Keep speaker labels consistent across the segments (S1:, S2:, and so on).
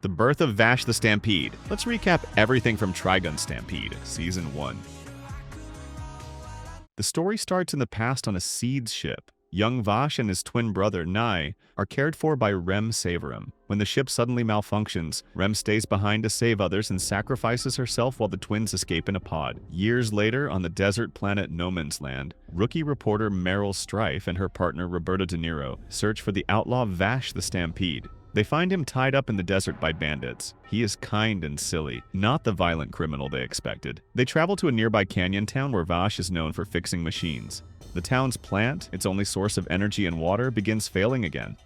S1: The birth of Vash the Stampede. Let's recap everything from Trigun Stampede, Season 1. The story starts in the past on a seeds ship. Young Vash and his twin brother, Nai, are cared for by Rem Savarim. When the ship suddenly malfunctions, Rem stays behind to save others and sacrifices herself while the twins escape in a pod. Years later, on the desert planet No Man's Land, rookie reporter Meryl Strife and her partner Roberta De Niro search for the outlaw Vash the Stampede. They find him tied up in the desert by bandits. He is kind and silly, not the violent criminal they expected. They travel to a nearby canyon town where Vash is known for fixing machines. The town's plant, its only source of energy and water, begins failing again.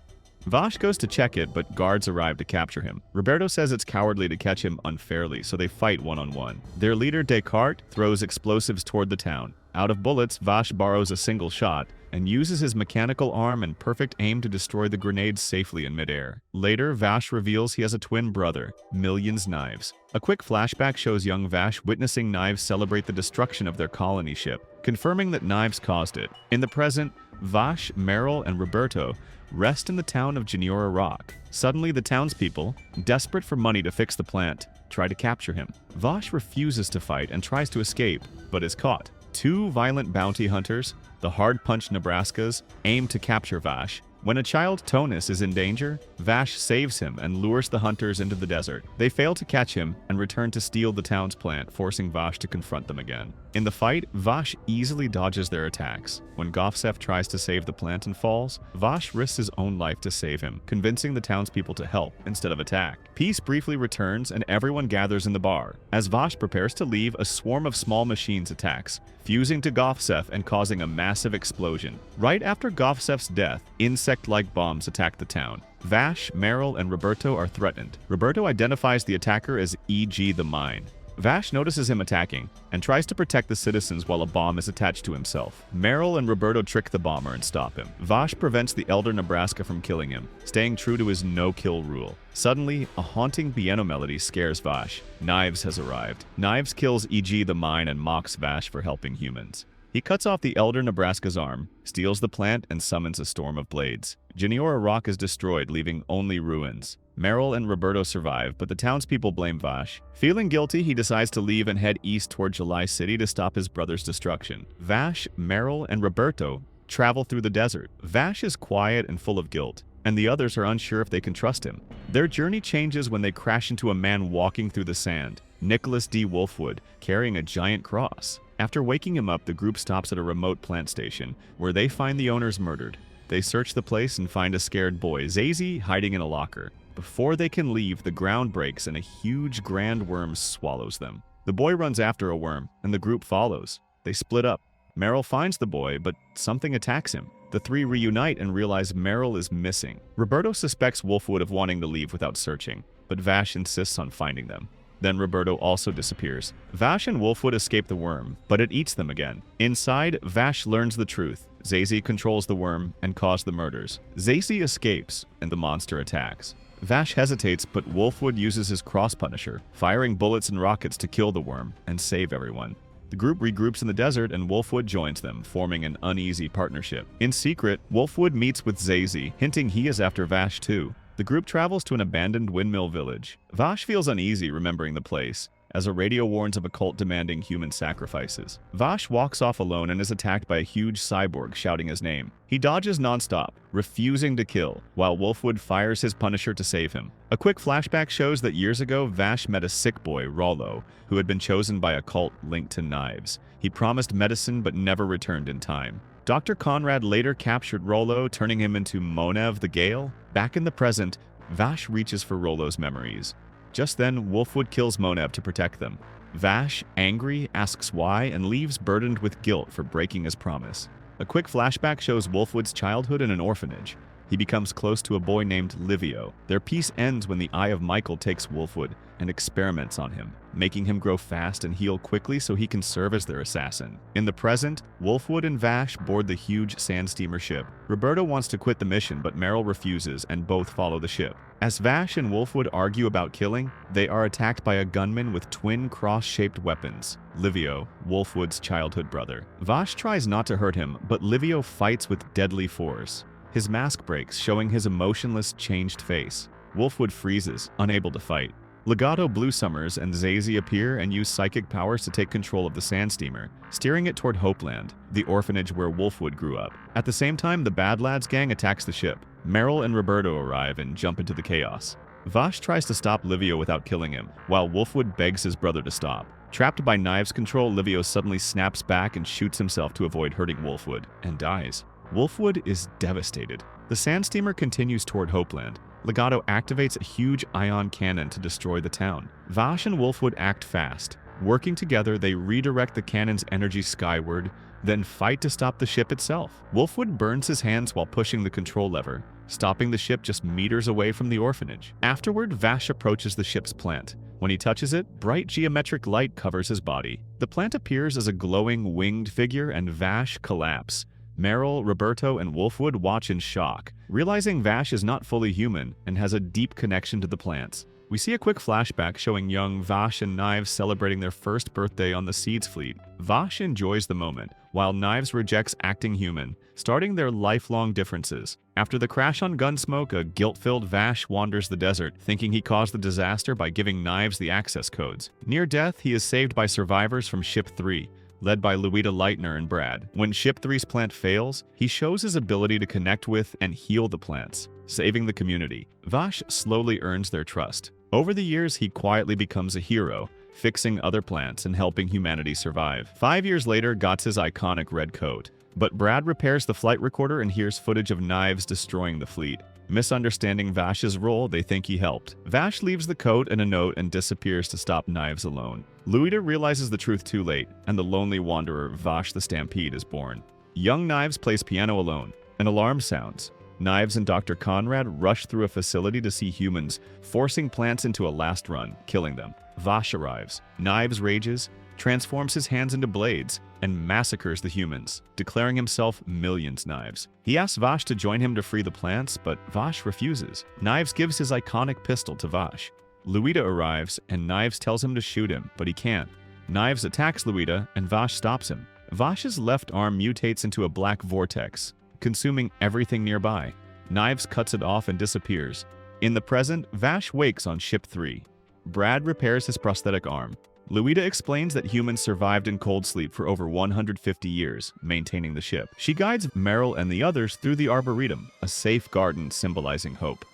S1: Vash goes to check it, but guards arrive to capture him. Roberto says it's cowardly to catch him unfairly, so they fight one-on-one. Their leader, Descartes, throws explosives toward the town. Out of bullets, Vash borrows a single shot and uses his mechanical arm and perfect aim to destroy the grenades safely in midair. Later, Vash reveals he has a twin brother, Millions Knives. A quick flashback shows young Vash witnessing Knives celebrate the destruction of their colony ship, confirming that Knives caused it. In the present, Vash, Meryl, and Roberto rest in the town of Jenora Rock. Suddenly, the townspeople, desperate for money to fix the plant, try to capture him. Vash refuses to fight and tries to escape, but is caught. Two violent bounty hunters, the Hard Punch Nebraskas, aim to capture Vash. When a child, Tonus, is in danger, Vash saves him and lures the hunters into the desert. They fail to catch him and return to steal the town's plant, forcing Vash to confront them again. In the fight, Vash easily dodges their attacks. When Govsef tries to save the plant and falls, Vash risks his own life to save him, convincing the townspeople to help instead of attack. Peace briefly returns and everyone gathers in the bar. As Vash prepares to leave, a swarm of small machines attacks, fusing to Govsef and causing a massive explosion. Right after Govsef's death, insect-like bombs attack the town. Vash, Meryl, and Roberto are threatened. Roberto identifies the attacker as E.G. the Mine. Vash notices him attacking and tries to protect the citizens while a bomb is attached to himself. Meryl and Roberto trick the bomber and stop him. Vash prevents the Elder Nebraska from killing him, staying true to his no-kill rule. Suddenly, a haunting piano melody scares Vash. Knives has arrived. Knives kills E.G. the Mine and mocks Vash for helping humans. He cuts off the Elder Nebraska's arm, steals the plant, and summons a storm of blades. Jenora Rock is destroyed, leaving only ruins. Meryl and Roberto survive, but the townspeople blame Vash. Feeling guilty, he decides to leave and head east toward July City to stop his brother's destruction. Vash, Meryl, and Roberto travel through the desert. Vash is quiet and full of guilt, and the others are unsure if they can trust him. Their journey changes when they crash into a man walking through the sand, Nicholas D. Wolfwood, carrying a giant cross. After waking him up, the group stops at a remote plant station, where they find the owners murdered. They search the place and find a scared boy, Zazie, hiding in a locker. Before they can leave, the ground breaks and a huge grand worm swallows them. The boy runs after a worm, and the group follows. They split up. Meryl finds the boy, but something attacks him. The three reunite and realize Meryl is missing. Roberto suspects Wolfwood of wanting to leave without searching, but Vash insists on finding them. Then Roberto also disappears. Vash and Wolfwood escape the worm, but it eats them again. Inside, Vash learns the truth. Zazie controls the worm and caused the murders. Zazie escapes, and the monster attacks. Vash hesitates, but Wolfwood uses his cross punisher, firing bullets and rockets to kill the worm and save everyone. The group regroups in the desert and Wolfwood joins them, forming an uneasy partnership. In secret, Wolfwood meets with Zazie, hinting he is after Vash too. The group travels to an abandoned windmill village. Vash feels uneasy remembering the place, as a radio warns of a cult demanding human sacrifices. Vash walks off alone and is attacked by a huge cyborg shouting his name. He dodges nonstop, refusing to kill, while Wolfwood fires his punisher to save him. A quick flashback shows that years ago, Vash met a sick boy, Rollo, who had been chosen by a cult linked to Knives. He promised medicine but never returned in time. Dr. Conrad later captured Rollo, turning him into Monev the Gale. Back in the present, Vash reaches for Rollo's memories. Just then, Wolfwood kills Monev to protect them. Vash, angry, asks why and leaves burdened with guilt for breaking his promise. A quick flashback shows Wolfwood's childhood in an orphanage. He becomes close to a boy named Livio. Their peace ends when the Eye of Michael takes Wolfwood and experiments on him, making him grow fast and heal quickly so he can serve as their assassin. In the present, Wolfwood and Vash board the huge sand steamer ship. Roberto wants to quit the mission, but Meryl refuses, and both follow the ship. As Vash and Wolfwood argue about killing, they are attacked by a gunman with twin cross-shaped weapons, Livio, Wolfwood's childhood brother. Vash tries not to hurt him, but Livio fights with deadly force. His mask breaks, showing his emotionless, changed face. Wolfwood freezes, unable to fight. Legato Blue Summers and Zazie appear and use psychic powers to take control of the sand steamer, steering it toward Hopeland, the orphanage where Wolfwood grew up. At the same time, the Bad Lads gang attacks the ship. Meryl and Roberto arrive and jump into the chaos. Vash tries to stop Livio without killing him, while Wolfwood begs his brother to stop. Trapped by Knives' control, Livio suddenly snaps back and shoots himself to avoid hurting Wolfwood, and dies. Wolfwood is devastated. The sand steamer continues toward Hopeland. Legato activates a huge ion cannon to destroy the town. Vash and Wolfwood act fast. Working together, they redirect the cannon's energy skyward, then fight to stop the ship itself. Wolfwood burns his hands while pushing the control lever, stopping the ship just meters away from the orphanage. Afterward, Vash approaches the ship's plant. When he touches it, bright geometric light covers his body. The plant appears as a glowing winged figure and Vash collapses. Meryl, Roberto, and Wolfwood watch in shock, realizing Vash is not fully human and has a deep connection to the plants. We see a quick flashback showing young Vash and Knives celebrating their first birthday on the Seeds fleet. Vash enjoys the moment, while Knives rejects acting human, starting their lifelong differences. After the crash on Gunsmoke, a guilt-filled Vash wanders the desert, thinking he caused the disaster by giving Knives the access codes. Near death, he is saved by survivors from Ship 3, led by Louita Leitner and Brad. When Ship 3's plant fails, he shows his ability to connect with and heal the plants, saving the community. Vash slowly earns their trust. Over the years, he quietly becomes a hero, fixing other plants and helping humanity survive. 5 years later, gets his iconic red coat. But Brad repairs the flight recorder and hears footage of Knives destroying the fleet. Misunderstanding Vash's role, they think he helped. Vash leaves the coat and a note and disappears to stop Knives alone. Louita realizes the truth too late, and the lonely wanderer Vash the Stampede is born. Young Knives plays piano alone. An alarm sounds. Knives and Dr. Conrad rush through a facility to see humans, forcing plants into a last run, killing them. Vash arrives. Knives rages, transforms his hands into blades, and massacres the humans, declaring himself Millions Knives. He asks Vash to join him to free the plants, but Vash refuses. Knives gives his iconic pistol to Vash. Louita arrives, and Knives tells him to shoot him, but he can't. Knives attacks Louita, and Vash stops him. Vash's left arm mutates into a black vortex, consuming everything nearby. Knives cuts it off and disappears. In the present, Vash wakes on Ship 3. Brad repairs his prosthetic arm. Louita explains that humans survived in cold sleep for over 150 years, maintaining the ship. She guides Meryl and the others through the Arboretum, a safe garden symbolizing hope.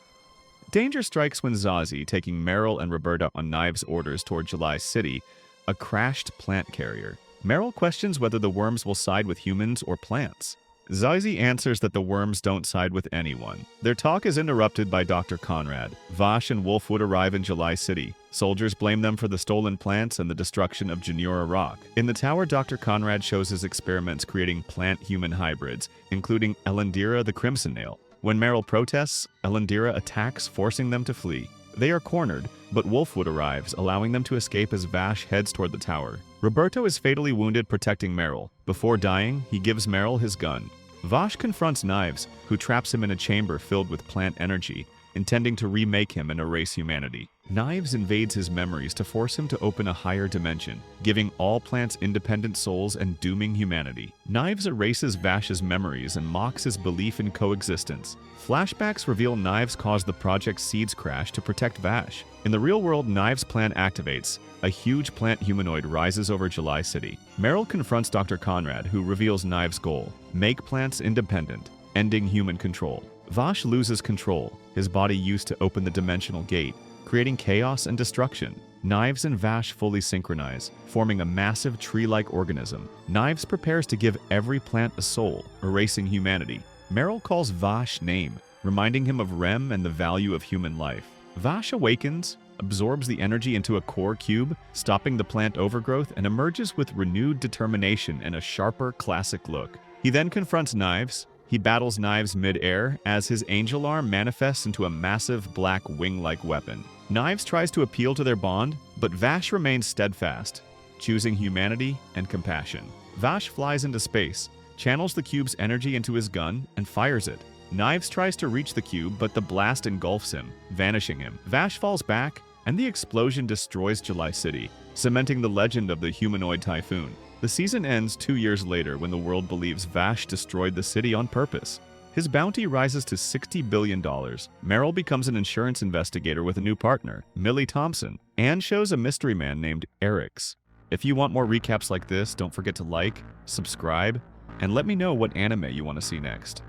S1: Danger strikes when Zazie, taking Meryl and Roberta on Knives' orders toward July City, a crashed plant carrier. Meryl questions whether the worms will side with humans or plants. Zazie answers that the worms don't side with anyone. Their talk is interrupted by Dr. Conrad. Vash and Wolfwood arrive in July City. Soldiers blame them for the stolen plants and the destruction of Jenora Rock. In the tower, Dr. Conrad shows his experiments creating plant-human hybrids, including Elendira the Crimson Nail. When Meryl protests, Elendira attacks, forcing them to flee. They are cornered, but Wolfwood arrives, allowing them to escape as Vash heads toward the tower. Roberto is fatally wounded protecting Meryl. Before dying, he gives Meryl his gun. Vash confronts Knives, who traps him in a chamber filled with plant energy, intending to remake him and erase humanity. Knives invades his memories to force him to open a higher dimension, giving all plants independent souls and dooming humanity. Knives erases Vash's memories and mocks his belief in coexistence. Flashbacks reveal Knives caused the Project Seeds crash to protect Vash. In the real world, Knives' plan activates. A huge plant humanoid rises over July City. Meryl confronts Dr. Conrad, who reveals Knives' goal: make plants independent, ending human control. Vash loses control, his body used to open the dimensional gate, creating chaos and destruction. Knives and Vash fully synchronize, forming a massive tree-like organism. Knives prepares to give every plant a soul, erasing humanity. Meryl calls Vash name, reminding him of Rem and the value of human life. Vash awakens, absorbs the energy into a core cube, stopping the plant overgrowth, and emerges with renewed determination and a sharper, classic look. He then confronts Knives. He battles Knives mid-air as his angel arm manifests into a massive black wing-like weapon. Knives tries to appeal to their bond, but Vash remains steadfast, choosing humanity and compassion. Vash flies into space, channels the cube's energy into his gun, and fires it. Knives tries to reach the cube, but the blast engulfs him, vanishing him. Vash falls back, and the explosion destroys July City, cementing the legend of the Humanoid Typhoon. The season ends 2 years later when the world believes Vash destroyed the city on purpose. His bounty rises to $60 billion. Meryl becomes an insurance investigator with a new partner, Millie Thompson, and shows a mystery man named Eric's. If you want more recaps like this, don't forget to like, subscribe, and let me know what anime you want to see next.